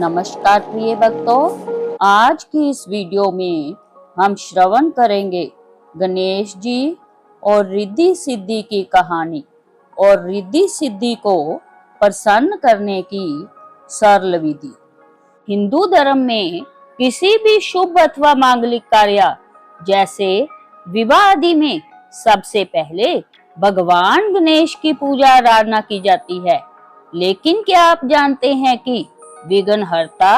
नमस्कार प्रिय भक्तों, आज की इस वीडियो में हम श्रवण करेंगे गणेश जी और रिद्धि सिद्धि की कहानी और रिद्धि सिद्धि को प्रसन्न करने की सरल विधि। हिंदू धर्म में किसी भी शुभ अथवा मांगलिक कार्य जैसे विवाह आदि में सबसे पहले भगवान गणेश की पूजा आराधना की जाती है। लेकिन क्या आप जानते हैं कि विघ्नहर्ता,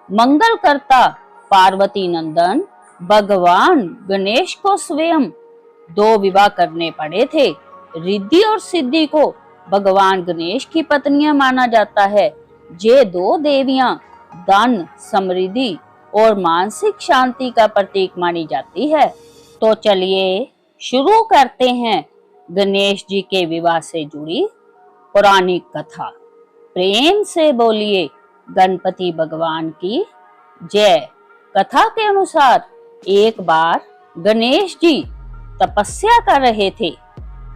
मंगलकर्ता, पार्वती नंदन भगवान गणेश को स्वयं 2 विवाह करने पड़े थे। रिद्धि और सिद्धि को भगवान गणेश की पत्नियां माना जाता है। ये 2 देवियां धन, समृद्धि और मानसिक शांति का प्रतीक मानी जाती है। तो चलिए शुरू करते हैं गणेश जी के विवाह से जुड़ी पौराणिक कथा। प्रेम से बोलिए गणपति भगवान की जय। कथा के अनुसार एक बार गणेश जी तपस्या कर रहे थे,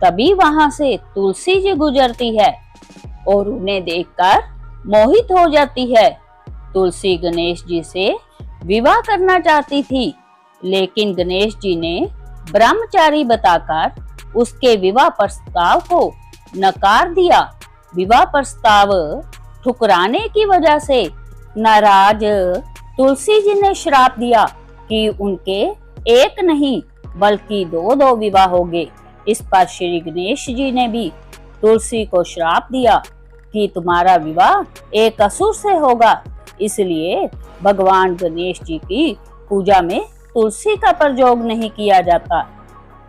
तभी वहां से तुलसी जी गुजरती है और उन्हें देखकर मोहित हो जाती है। तुलसी गणेश जी से विवाह करना चाहती थी, लेकिन गणेश जी ने ब्रह्मचारी बताकर उसके विवाह प्रस्ताव को नकार दिया। विवाह प्रस्ताव ठुकराने की वजह से नाराज तुलसी जी ने श्राप दिया कि उनके एक नहीं बल्कि 2 विवाह होंगे। इस पर श्री गणेश जी ने भी तुलसी को श्राप दिया कि तुम्हारा विवाह एक असुर से होगा। इसलिए भगवान गणेश जी की पूजा में तुलसी का प्रयोग नहीं किया जाता।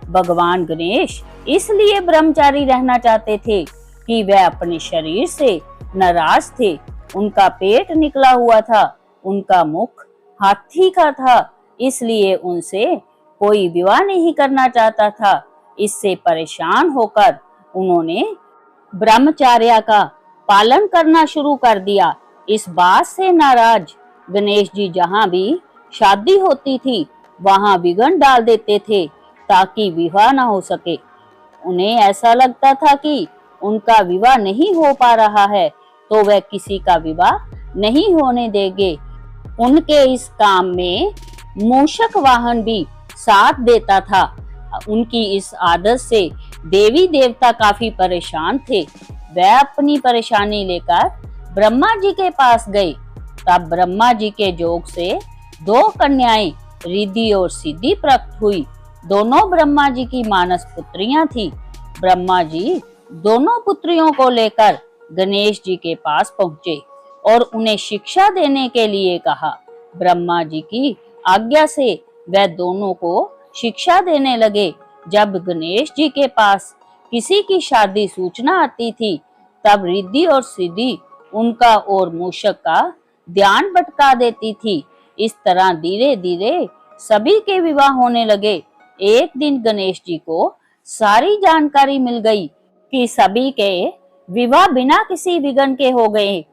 भगवान गणेश इसलिए ब्रह्मचारी रहना चाहते थे कि वह अपने शरीर से नाराज थे। उनका पेट निकला हुआ था, उनका मुख हाथी का था, इसलिए उनसे कोई विवाह नहीं करना चाहता था। इससे परेशान होकर उन्होंने ब्रह्मचर्य का पालन करना शुरू कर दिया। इस बात से नाराज गणेश जी जहाँ भी शादी होती थी वहां विघ्न डाल देते थे ताकि विवाह न हो सके। उन्हें ऐसा लगता था कि उनका विवाह नहीं हो पा रहा है तो वह किसी का विवाह नहीं होने देंगे। उनके इस काम में मूषक वाहन भी साथ देता था। उनकी इस आदत से देवी देवता काफी परेशान थे। वह अपनी परेशानी लेकर ब्रह्मा जी के पास गए। तब ब्रह्मा जी के जोग से 2 कन्याएं रिद्धि और सिद्धि प्राप्त हुई। दोनों ब्रह्मा जी की मानस पुत्रियां थी। ब्रह्मा जी दोनों पुत्रियों को लेकर गणेश जी के पास पहुंचे और उन्हें शिक्षा देने के लिए कहा। ब्रह्मा जी की आज्ञा से वह दोनों को शिक्षा देने लगे। जब गणेश जी के पास किसी की शादी सूचना आती थी, तब रिद्धि और सिद्धि उनका और मूषक का ध्यान भटका देती थी। इस तरह धीरे धीरे सभी के विवाह होने लगे। एक दिन गणेश जी को सारी जानकारी मिल गई कि सभी के विवाह बिना किसी विघ्न के हो गए।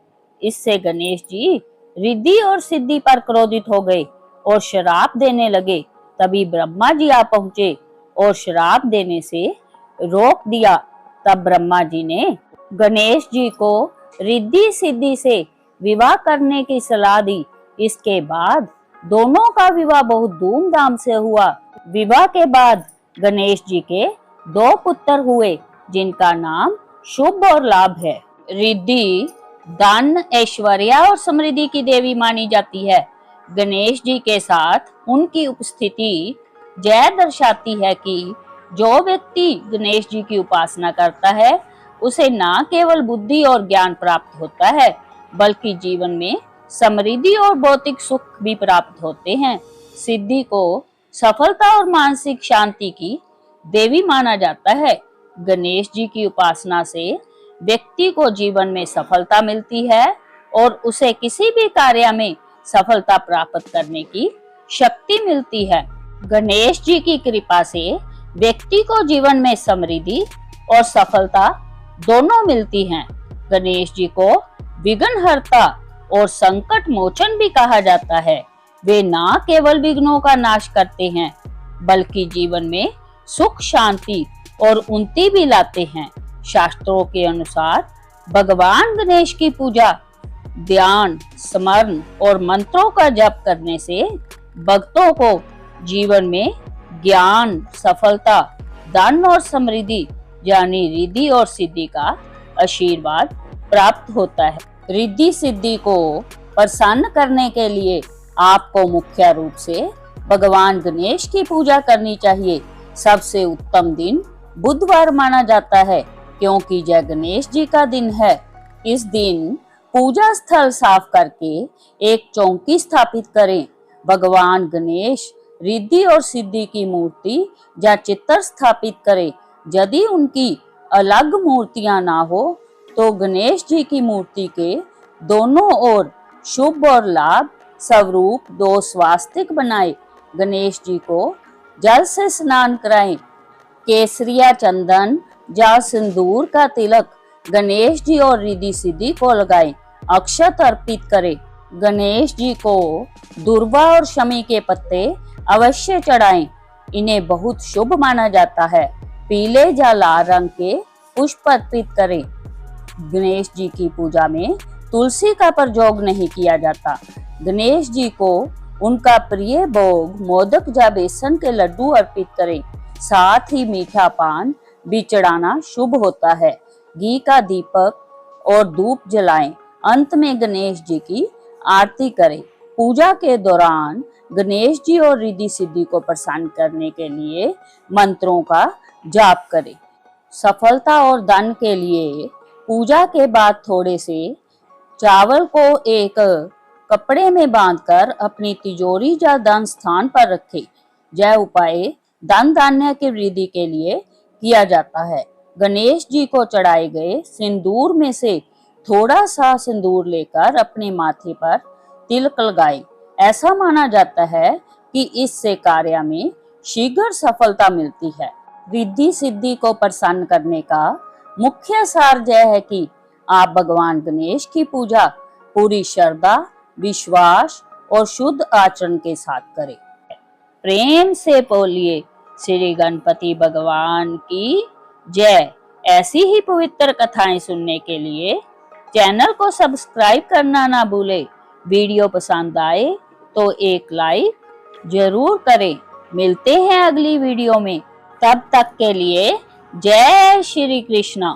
इससे गणेश जी रिद्धि और सिद्धि पर क्रोधित हो गए और श्राप देने लगे। तभी ब्रह्मा जी आ पहुंचे और श्राप देने से रोक दिया। तब ब्रह्मा जी ने गणेश जी को रिद्धि सिद्धि से विवाह करने की सलाह दी। इसके बाद दोनों का विवाह बहुत धूमधाम से हुआ। विवाह के बाद गणेश जी के 2 पुत्र हुए, जिनका नाम शुभ और लाभ है। रिद्धि धन, ऐश्वर्य और समृद्धि की देवी मानी जाती है। गणेश जी के साथ उनकी उपस्थिति यह दर्शाती है कि जो व्यक्ति गणेश जी की उपासना करता है उसे न केवल बुद्धि और ज्ञान प्राप्त होता है, बल्कि जीवन में समृद्धि और भौतिक सुख भी प्राप्त होते हैं। सिद्धि को सफलता और मानसिक शांति की देवी माना जाता है। गणेश जी की उपासना से व्यक्ति को जीवन में सफलता मिलती है और उसे किसी भी कार्य में सफलता प्राप्त करने की शक्ति मिलती है। गणेश जी की कृपा से व्यक्ति को जीवन में समृद्धि और सफलता दोनों मिलती हैं। गणेश जी को विघ्नहर्ता और संकट मोचन भी कहा जाता है। वे न केवल विघ्नों का नाश करते हैं, बल्कि जीवन में सुख, शांति और उन्नति भी लाते हैं। शास्त्रों के अनुसार भगवान गणेश की पूजा ध्यान, स्मरण और मंत्रों का जप करने से भक्तों को जीवन में ज्ञान, सफलता, धन और समृद्धि यानी रिद्धि और सिद्धि का आशीर्वाद प्राप्त होता है। रिद्धि सिद्धि को प्रसन्न करने के लिए आपको मुख्य रूप से भगवान गणेश की पूजा करनी चाहिए। सबसे उत्तम दिन बुधवार माना जाता है क्योंकि यह गणेश जी का दिन है। इस दिन पूजा स्थल साफ करके एक चौकी स्थापित करें। भगवान गणेश, रिद्धि और सिद्धि की मूर्ति या चित्र स्थापित करें। यदि उनकी अलग मूर्तियां ना हो तो गणेश जी की मूर्ति के दोनों ओर शुभ और लाभ स्वरूप 2 स्वास्तिक बनाए। गणेश जी को जल से स्नान कराएं। केसरिया चंदन या सिंदूर का तिलक गणेश जी और रिद्धि सिद्धि को लगाएं। अक्षत अर्पित करें। गणेश जी को दुर्वा और शमी के पत्ते अवश्य चढ़ाएं। इन्हें बहुत शुभ माना जाता है। पीले या लाल रंग के पुष्प अर्पित करें। गणेश जी की पूजा में तुलसी का प्रयोग नहीं किया जाता। गणेश जी को उनका प्रिय भोग मोदक या बेसन के लड्डू अर्पित करें। साथ ही मीठा पान भी चढ़ाना शुभ होता है। घी का दीपक और धूप जलाएं। अंत में गणेश जी की आरती करें। पूजा के दौरान गणेश जी और रिद्धि सिद्धि को प्रसन्न करने के लिए मंत्रों का जाप करें। सफलता और धन के लिए पूजा के बाद थोड़े से चावल को एक कपड़े में बांधकर अपनी तिजोरी या धन स्थान पर रखें। यह उपाय धन धान्य की वृद्धि के लिए किया जाता है। गणेश जी को चढ़ाए गए सिंदूर में से थोड़ा सा सिंदूर लेकर अपने माथे पर तिलक लगाएं। ऐसा माना जाता है कि इससे कार्य में शीघ्र सफलता मिलती है। रिद्धि सिद्धि को प्रसन्न करने का मुख्य सार यह है कि आप भगवान गणेश की पूजा पूरी श्रद्धा, विश्वास और शुद्ध आचरण के साथ करें। प्रेम से बोलिए श्री गणपति भगवान की जय। ऐसी ही पवित्र कथाएं सुनने के लिए चैनल को सब्सक्राइब करना ना भूले। वीडियो पसंद आए तो एक लाइक जरूर करें। मिलते हैं अगली वीडियो में। तब तक के लिए जय श्री कृष्ण।